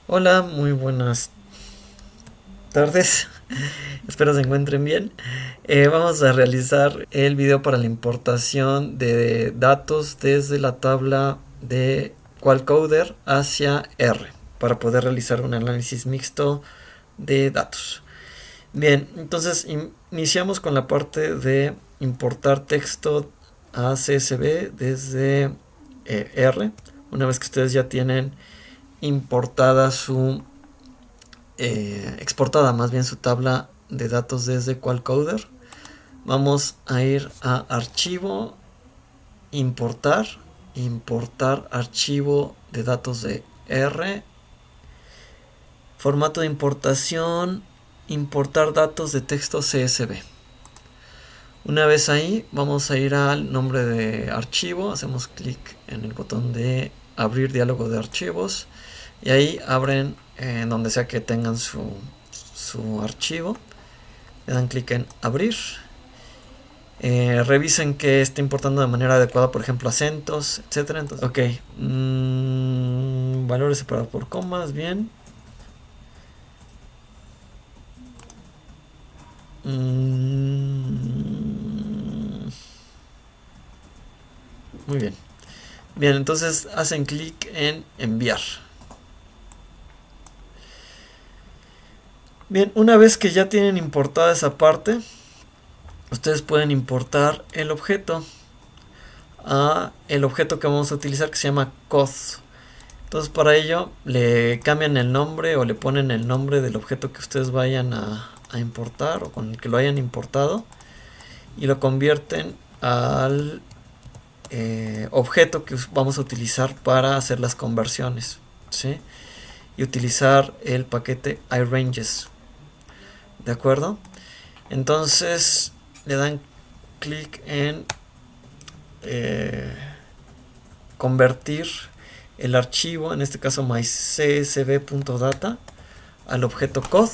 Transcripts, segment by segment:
Hola, muy buenas tardes. Espero se encuentren bien. Vamos a realizar el video para la importación de datos desde la tabla de Qualcoder hacia R para poder realizar un análisis mixto de datos. Bien, entonces iniciamos con la parte de importar texto a CSV desde R. Una vez que ustedes ya tienen importada exportada más bien su tabla de datos desde Qualcoder, vamos a ir a archivo, importar, importar archivo de datos de R, formato de importación, importar datos de texto CSV. Una vez ahí, vamos a ir al nombre de archivo, hacemos clic en el botón de abrir diálogo de archivos y ahí abren donde sea que tengan su archivo, le dan clic en abrir. Revisen que esté importando de manera adecuada, por ejemplo acentos, etcétera. Entonces, ok, valores separados por comas, bien. Muy bien. Bien, entonces hacen clic en enviar. Bien, una vez que ya tienen importada esa parte, ustedes pueden importar el objeto a el objeto que vamos a utilizar, que se llama COD. Entonces para ello le cambian el nombre o le ponen el nombre del objeto que ustedes vayan a importar o con el que lo hayan importado y lo convierten al objeto que vamos a utilizar para hacer las conversiones, ¿sí? Y utilizar el paquete iRanges, ¿de acuerdo? Entonces le dan clic en convertir el archivo, en este caso mycsv.data, al objeto cod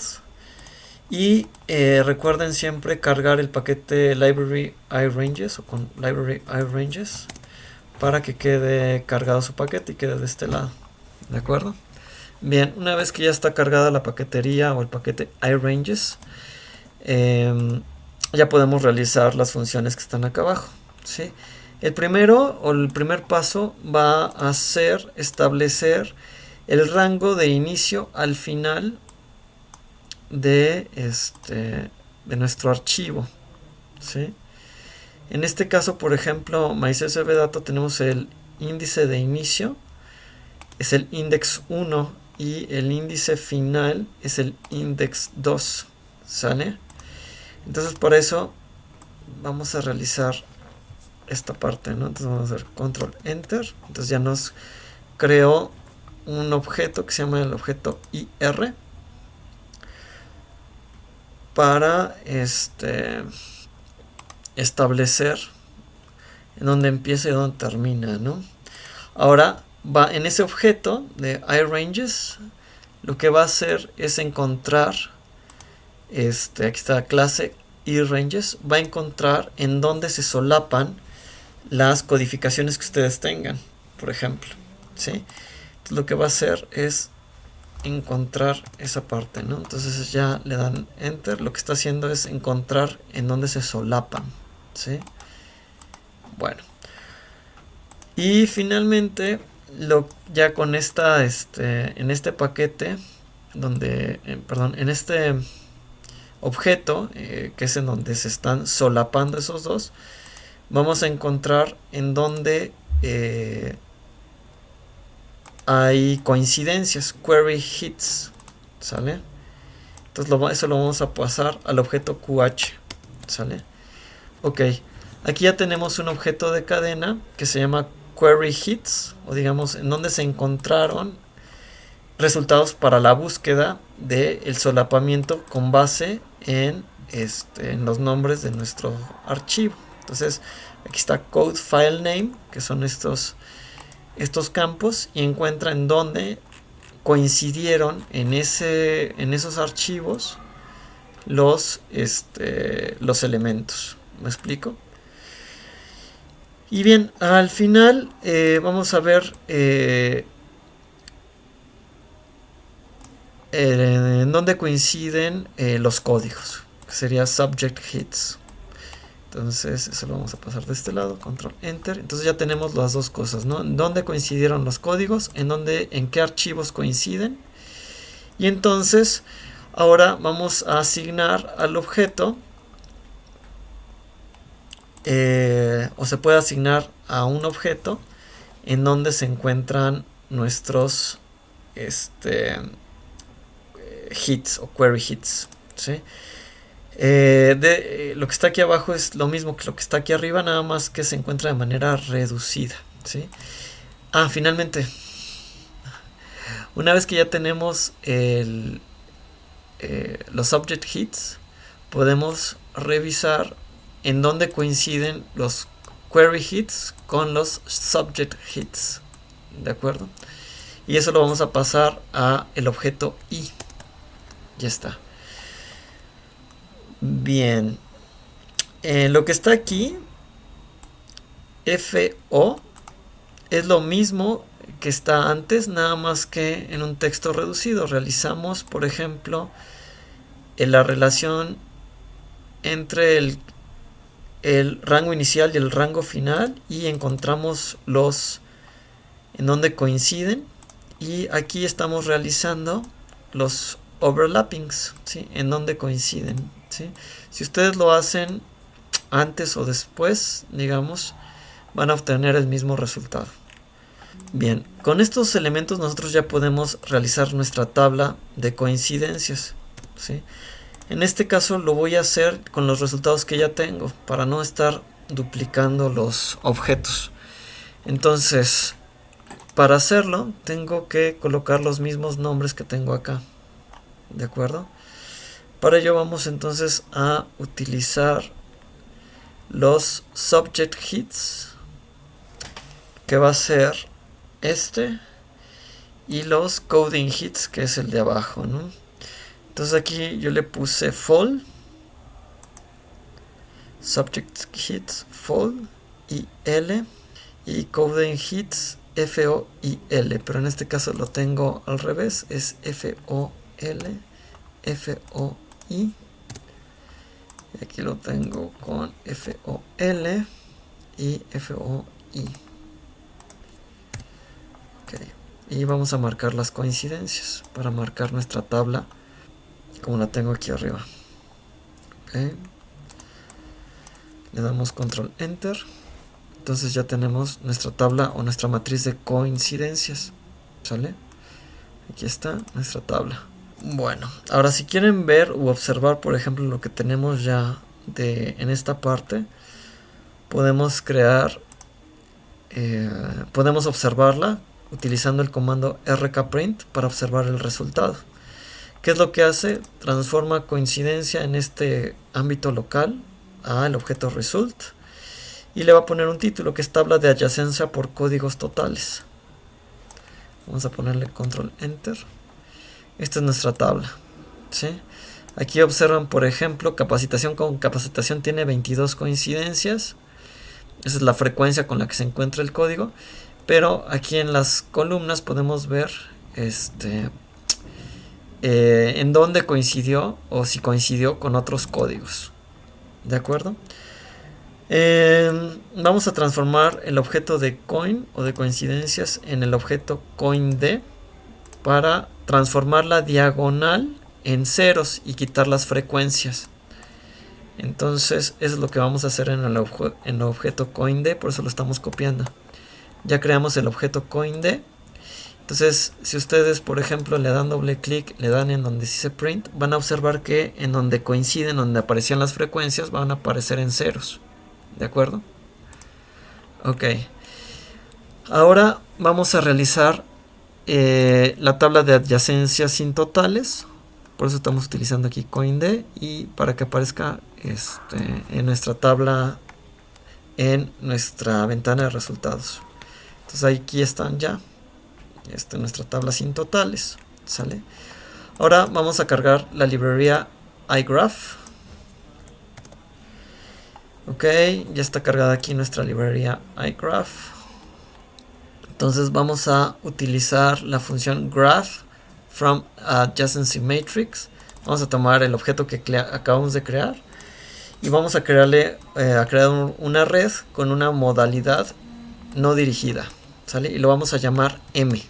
y recuerden siempre cargar el paquete library iRanges o con library iRanges para que quede cargado su paquete y quede de este lado, ¿de acuerdo? Bien, una vez que ya está cargada la paquetería o el paquete iRanges, ya podemos realizar las funciones que están acá abajo, ¿sí? El primero o el primer paso va a ser establecer el rango de inicio al final de nuestro archivo, ¿sí? En este caso, por ejemplo, MyCSVData tenemos el índice de inicio, es el index 1 y el índice final es el index 2, ¿sale? Entonces por eso vamos a realizar esta parte, ¿no? Entonces vamos a hacer control enter, entonces ya nos creó un objeto que se llama el objeto IR para establecer en dónde empieza y dónde termina, ¿no? Ahora va en ese objeto de iRanges, lo que va a hacer es encontrar aquí está la clase iRanges, va a encontrar en dónde se solapan las codificaciones que ustedes tengan, por ejemplo, ¿sí? Entonces lo que va a hacer es encontrar esa parte, ¿no? Entonces ya le dan enter, lo que está haciendo es encontrar en dónde se solapan, ¿sí? Bueno, y finalmente ya con esta en este paquete donde perdón, en este objeto que es en donde se están solapando esos dos, vamos a encontrar en donde hay coincidencias, query hits, ¿sale? Entonces eso lo vamos a pasar al objeto QH, ¿sale? Ok, aquí ya tenemos un objeto de cadena que se llama query hits, o digamos en donde se encontraron resultados para la búsqueda del solapamiento con base en los nombres de nuestro archivo. Entonces aquí está code file name, que son estos campos, y encuentra en dónde coincidieron en esos archivos los elementos. ¿Me explico? Y bien, al final vamos a ver en donde coinciden los códigos, que sería subject hits. Entonces eso lo vamos a pasar de este lado, control enter. Entonces ya tenemos las dos cosas, ¿no? En dónde coincidieron los códigos, en qué archivos coinciden. Y entonces ahora vamos a asignar al objeto, o se puede asignar a un objeto en donde se encuentran nuestros hits o query hits, ¿sí? Lo que está aquí abajo es lo mismo que lo que está aquí arriba, nada más que se encuentra de manera reducida, ¿sí? Finalmente, una vez que ya tenemos los object hits, podemos revisar en dónde coinciden los query hits con los subject hits, ¿de acuerdo? Y eso lo vamos a pasar a el objeto i. Ya está. Bien, lo que está aquí, FO, es lo mismo que está antes, nada más que en un texto reducido. Realizamos, por ejemplo, la relación entre el rango inicial y el rango final y encontramos en donde coinciden, y aquí estamos realizando los overlappings, ¿sí? En donde coinciden, ¿sí? Si ustedes lo hacen antes o después, digamos, van a obtener el mismo resultado. Bien, con estos elementos nosotros ya podemos realizar nuestra tabla de coincidencias, ¿sí? En este caso lo voy a hacer con los resultados que ya tengo, para no estar duplicando los objetos. Entonces, para hacerlo, tengo que colocar los mismos nombres que tengo acá, ¿de acuerdo? Para ello vamos entonces a utilizar los subject hits, que va a ser y los coding hits, que es el de abajo, ¿no? Entonces aquí yo le puse fall, subject hits fall y L, y coding hits FO y L, pero en este caso lo tengo al revés, es FOL, FOI, y aquí lo tengo con FOL y FOI. Okay. Y vamos a marcar las coincidencias para marcar nuestra tabla como la tengo aquí arriba. Okay. Le damos control enter. Entonces ya tenemos nuestra tabla o nuestra matriz de coincidencias, ¿sale? Aquí está nuestra tabla. Bueno, ahora si quieren ver u observar, por ejemplo, lo que tenemos ya en esta parte, podemos podemos observarla utilizando el comando rkprint para observar el resultado. ¿Qué es lo que hace? Transforma coincidencia en este ámbito local al objeto result y le va a poner un título que es tabla de adyacencia por códigos totales. Vamos a ponerle control enter. Esta es nuestra tabla, ¿sí? Aquí observan, por ejemplo, capacitación con capacitación tiene 22 coincidencias. Esa es la frecuencia con la que se encuentra el código. Pero aquí en las columnas podemos ver en dónde coincidió o si coincidió con otros códigos. ¿De acuerdo? Vamos a transformar el objeto de coin o de coincidencias en el objeto coind para transformar la diagonal en ceros y quitar las frecuencias. Entonces eso es lo que vamos a hacer en el objeto coind, por eso lo estamos copiando. Ya creamos el objeto coind. Entonces, si ustedes, por ejemplo, le dan doble clic, le dan en donde dice print, van a observar que en donde coinciden, donde aparecían las frecuencias, van a aparecer en ceros. ¿De acuerdo? Ok. Ahora vamos a realizar la tabla de adyacencias sin totales. Por eso estamos utilizando aquí coind y para que aparezca en nuestra tabla, en nuestra ventana de resultados. Entonces aquí están ya. Nuestra tabla sin totales, ¿sale? Ahora vamos a cargar la librería iGraph. Ok, ya está cargada aquí nuestra librería iGraph. Entonces vamos a utilizar la función graph from adjacency matrix. Vamos a tomar el objeto que acabamos de crear y vamos a crear una red con una modalidad no dirigida, ¿sale? Y lo vamos a llamar M.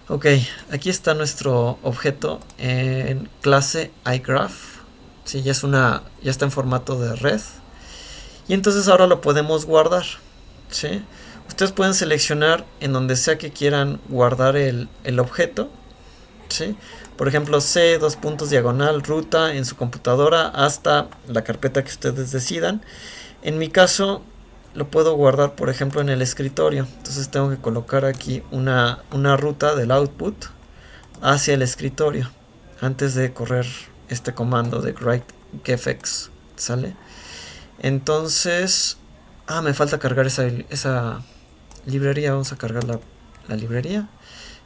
Ok, aquí está nuestro objeto en clase iGraph. Sí, ya está en formato de red. Y entonces ahora lo podemos guardar, ¿sí? Ustedes pueden seleccionar en donde sea que quieran guardar el objeto, ¿sí? Por ejemplo, C, /, ruta en su computadora hasta la carpeta que ustedes decidan. En mi caso, lo puedo guardar, por ejemplo, en el escritorio. Entonces tengo que colocar aquí una ruta del output hacia el escritorio antes de correr este comando de write-gfx, ¿sale? Entonces, me falta cargar esa librería. Vamos a cargar la librería.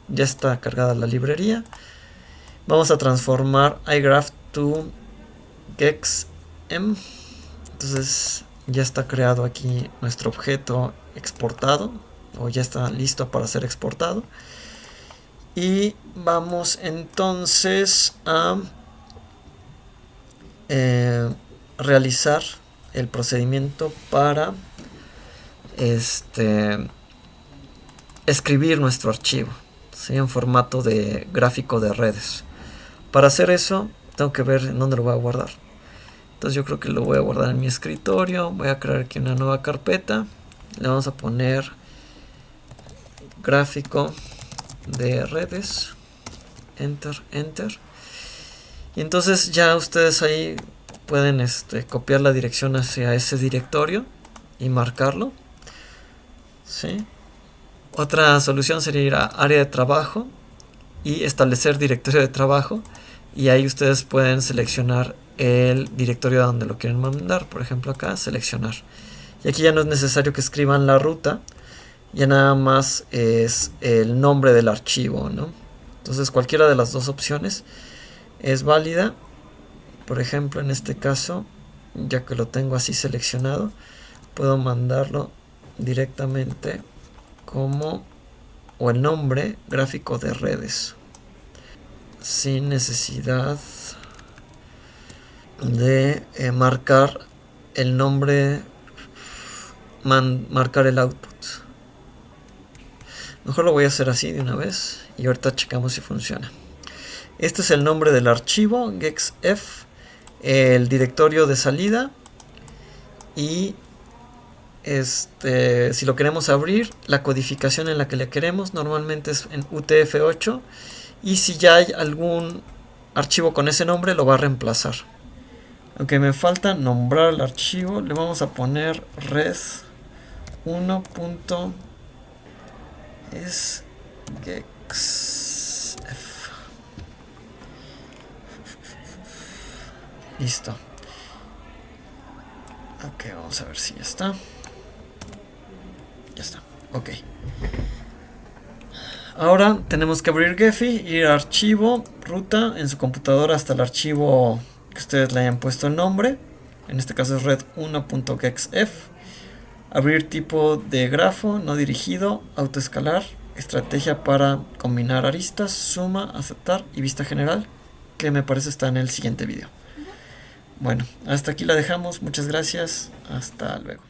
Ya está cargada la librería. Vamos a transformar iGraph to gexm. Entonces ya está creado aquí nuestro objeto exportado, o ya está listo para ser exportado. Y vamos entonces a realizar el procedimiento para escribir nuestro archivo, ¿sí? En formato de gráfico de redes. Para hacer eso tengo que ver en dónde lo voy a guardar. Entonces yo creo que lo voy a guardar en mi escritorio. Voy a crear aquí una nueva carpeta. Le vamos a poner gráfico de redes. Enter, enter. Y entonces ya ustedes ahí pueden copiar la dirección hacia ese directorio y marcarlo, ¿sí? Otra solución sería ir a área de trabajo y establecer directorio de trabajo, y ahí ustedes pueden seleccionar el directorio a donde lo quieren mandar. Por ejemplo, acá seleccionar, y aquí ya no es necesario que escriban la ruta, ya nada más es el nombre del archivo, ¿no? Entonces cualquiera de las dos opciones es válida. Por ejemplo, en este caso, ya que lo tengo así seleccionado, puedo mandarlo directamente como el nombre gráfico de redes, sin necesidad de marcar el nombre, marcar el output. Mejor lo voy a hacer así de una vez y ahorita checamos si funciona. Este es el nombre del archivo gexf, el directorio de salida, y si lo queremos abrir, la codificación en la que le queremos normalmente es en UTF-8, y si ya hay algún archivo con ese nombre lo va a reemplazar. Aunque me falta nombrar el archivo, le vamos a poner res1.sgexf. Listo. Ok, vamos a ver si ya está. Ya está. Ok. Ahora tenemos que abrir Gephi, ir a archivo, ruta en su computadora hasta el archivo que ustedes le hayan puesto el nombre. En este caso es red1.gexf. Abrir tipo de grafo, no dirigido, autoescalar, estrategia para combinar aristas, suma, aceptar y vista general, que me parece está en el siguiente video. Bueno, hasta aquí la dejamos. Muchas gracias. Hasta luego.